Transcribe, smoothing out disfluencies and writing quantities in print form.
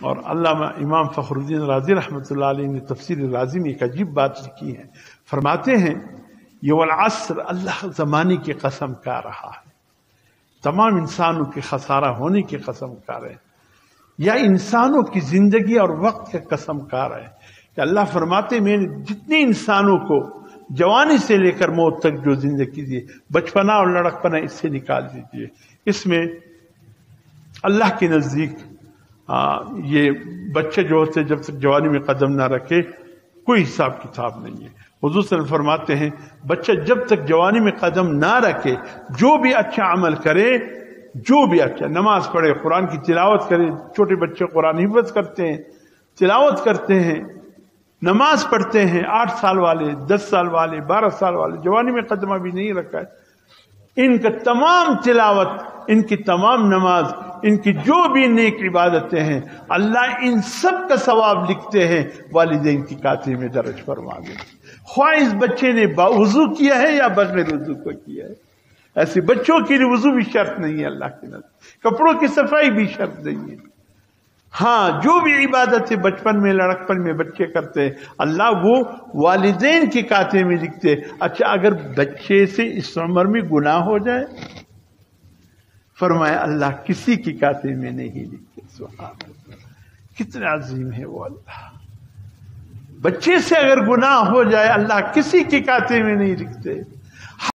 اور علامہ امام فخر الدین رازی رحمۃ اللہ علیہ نے تفسیر رازی میں ایک عجیب بات لکھی ہے، فرماتے ہیں یہ والعصر، اللہ زمانے کی قسم کھا رہا ہے، تمام انسانوں کے خسارہ ہونے کی قسم کھا رہے ہیں، یا انسانوں کی زندگی اور وقت کی قسم کھا رہے ہیں کہ اللہ فرماتے میں نے جتنے انسانوں کو جوانی سے لے کر موت تک جو زندگی دی، بچپنا اور لڑکپنا اس سے نکال دیجیے، اس میں اللہ کے نزدیک یہ بچے جو ہوتے جب تک جوانی میں قدم نہ رکھے کوئی حساب کتاب نہیں ہے۔ حضور صلی اللہ علیہ وسلم فرماتے ہیں بچہ جب تک جوانی میں قدم نہ رکھے جو بھی اچھا عمل کرے، جو بھی اچھا، نماز پڑھے، قرآن کی تلاوت کرے، چھوٹے بچے قرآن حفظ کرتے ہیں، تلاوت کرتے ہیں، نماز پڑھتے ہیں، 8 سال والے، 10 سال والے، 12 سال والے، جوانی میں قدم ابھی نہیں رکھا ہے، ان کا تمام تلاوت، ان کی تمام نماز، ان کی جو بھی نیک عبادتیں ہیں، اللہ ان سب کا ثواب لکھتے ہیں، والدین کی کھاتے میں درج فرما دیں، خواہ اس بچے نے باوضو کیا ہے یا بغیر وضو کو کیا ہے۔ ایسے بچوں کے لیے وضو بھی شرط نہیں ہے اللہ کے نزد، کپڑوں کی صفائی بھی شرط نہیں ہے، ہاں جو بھی عبادتیں بچپن میں لڑکپن میں بچے کرتے ہیں اللہ وہ والدین کے کھاتے میں لکھتے۔ اچھا اگر بچے سے اس عمر میں گناہ ہو جائے، فرمایا اللہ کسی کی کھاتے میں نہیں لکھتے۔ سبحان اللہ، کتنا عظیم ہے وہ اللہ، بچے سے اگر گناہ ہو جائے اللہ کسی کی کھاتے میں نہیں لکھتے۔